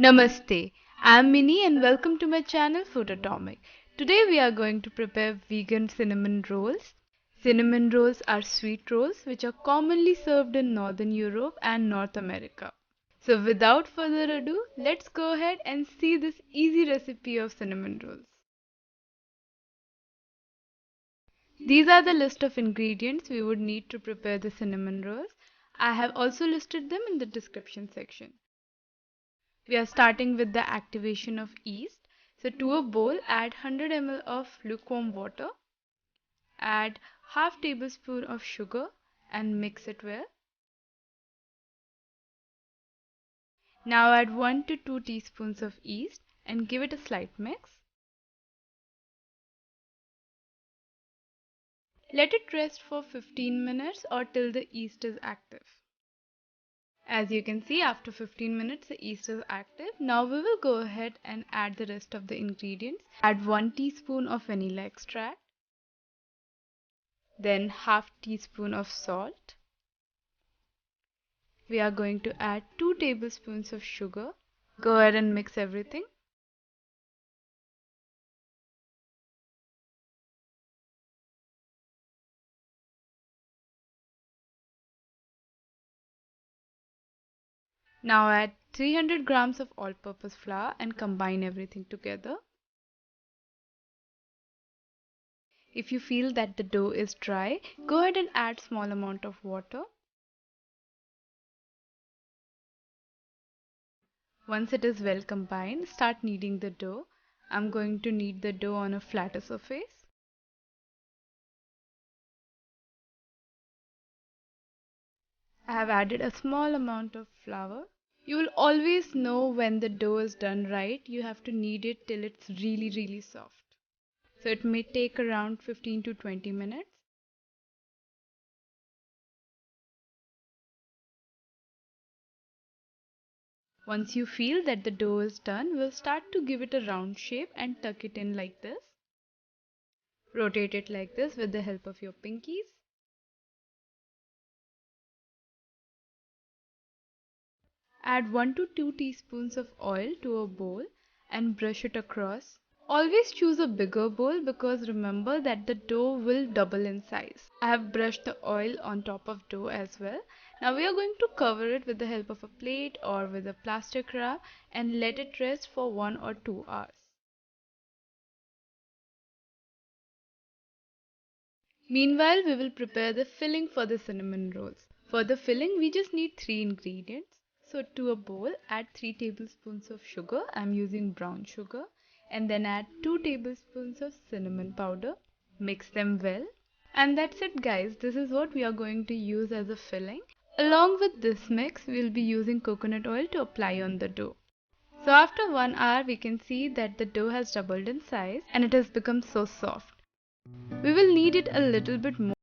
Namaste, I'm Minnie and welcome to my channel Foodotomic. Today we are going to prepare vegan cinnamon rolls. Cinnamon rolls are sweet rolls which are commonly served in Northern Europe and North America. So without further ado, let's go ahead and see this easy recipe of cinnamon rolls. These are the list of ingredients we would need to prepare the cinnamon rolls. I have also listed them in the description section. We are starting with the activation of yeast. So to a bowl, add 100 ml of lukewarm water, add half tablespoon of sugar and mix it well. Now add 1 to 2 teaspoons of yeast and give it a slight mix. Let it rest for 15 minutes or till the yeast is active. As you can see, after 15 minutes the yeast is active. Now we will go ahead and add the rest of the ingredients. Add 1 teaspoon of vanilla extract, then half teaspoon of salt. We are going to add 2 tablespoons of sugar. Go ahead and mix everything. Now add 300 grams of all-purpose flour and combine everything together. If you feel that the dough is dry, go ahead and add small amount of water. Once it is well combined, start kneading the dough. I'm going to knead the dough on a flatter surface. I have added a small amount of flour. You will always know when the dough is done right. You have to knead it till it's really soft. So it may take around 15 to 20 minutes. Once you feel that the dough is done, we'll start to give it a round shape and tuck it in like this. Rotate it like this with the help of your pinkies. Add 1 to 2 teaspoons of oil to a bowl and brush it across. Always choose a bigger bowl because remember that the dough will double in size. I have brushed the oil on top of dough as well. Now we are going to cover it with the help of a plate or with a plastic wrap and let it rest for 1 or 2 hours. Meanwhile, we will prepare the filling for the cinnamon rolls. For the filling, we just need 3 ingredients. So to a bowl, add 3 tablespoons of sugar. I'm using brown sugar. And then add 2 tablespoons of cinnamon powder. Mix them well. And that's it, guys. This is what we are going to use as a filling. Along with this mix, we'll be using coconut oil to apply on the dough. So after 1 hour, we can see that the dough has doubled in size and it has become so soft. We will knead it a little bit more.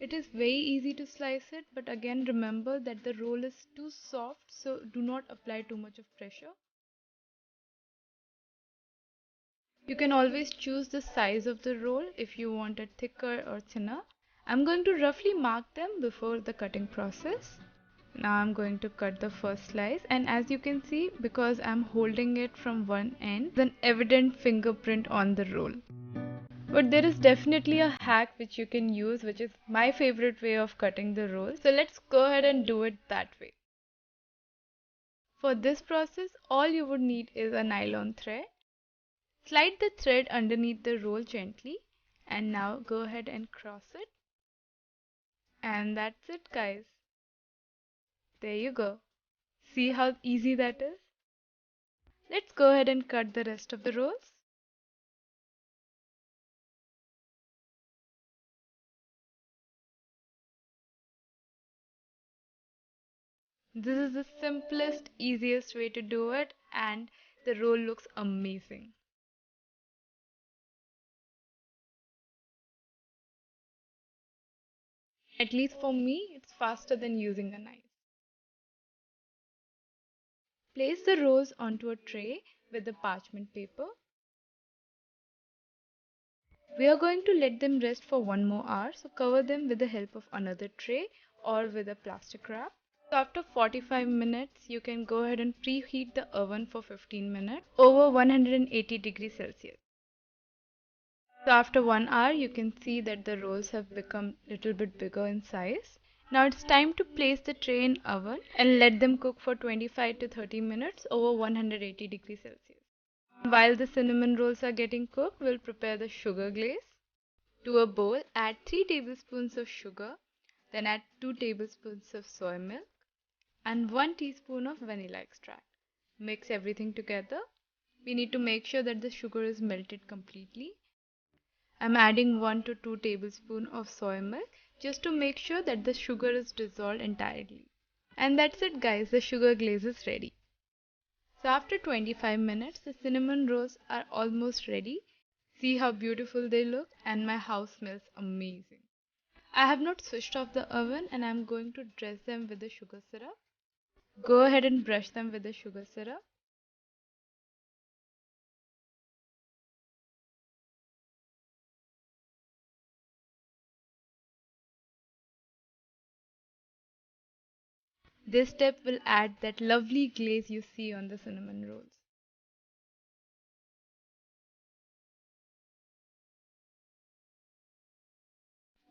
It is very easy to slice it, but again remember that the roll is too soft, so do not apply too much of pressure. You can always choose the size of the roll if you want it thicker or thinner. I'm going to roughly mark them before the cutting process. Now I'm going to cut the first slice, and as you can see, because I'm holding it from one end, there's an evident fingerprint on the roll. But there is definitely a hack which you can use, which is my favorite way of cutting the roll. So let's go ahead and do it that way. For this process, all you would need is a nylon thread. Slide the thread underneath the roll gently, and now go ahead and cross it. And that's it, guys. There you go. See how easy that is? Let's go ahead and cut the rest of the rolls. This is the simplest, easiest way to do it, and the roll looks amazing. At least for me, it's faster than using a knife. Place the rolls onto a tray with the parchment paper. We are going to let them rest for 1 more hour, so cover them with the help of another tray or with a plastic wrap. So after 45 minutes, you can go ahead and preheat the oven for 15 minutes over 180 degrees Celsius. So after 1 hour, you can see that the rolls have become a little bit bigger in size. Now it's time to place the tray in oven and let them cook for 25 to 30 minutes over 180 degrees Celsius. While the cinnamon rolls are getting cooked, we'll prepare the sugar glaze. To a bowl, add 3 tablespoons of sugar, then add 2 tablespoons of soy milk and 1 teaspoon of vanilla extract. Mix everything together. We need to make sure that the sugar is melted completely. I'm adding 1 to 2 tablespoons of soy milk just to make sure that the sugar is dissolved entirely. And that's it, guys, the sugar glaze is ready. So after 25 minutes, the cinnamon rolls are almost ready. See how beautiful they look, and my house smells amazing. I have not switched off the oven, and I'm going to dress them with the sugar syrup. Go ahead and brush them with the sugar syrup. This step will add that lovely glaze you see on the cinnamon rolls.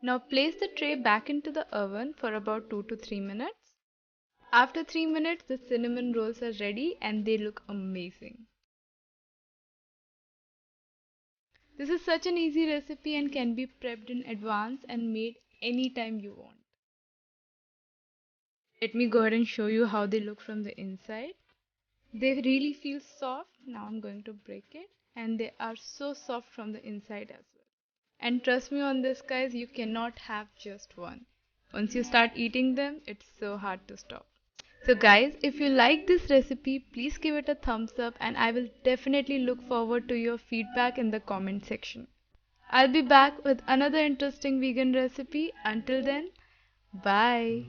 Now place the tray back into the oven for about 2 to 3 minutes. After 3 minutes, the cinnamon rolls are ready and they look amazing. This is such an easy recipe and can be prepped in advance and made anytime you want. Let me go ahead and show you how they look from the inside. They really feel soft. Now I'm going to break it, and they are so soft from the inside as well. And trust me on this, guys, you cannot have just one. Once you start eating them, it's so hard to stop. So guys, if you like this recipe, please give it a thumbs up, and I will definitely look forward to your feedback in the comment section. I'll be back with another interesting vegan recipe. Until then, bye.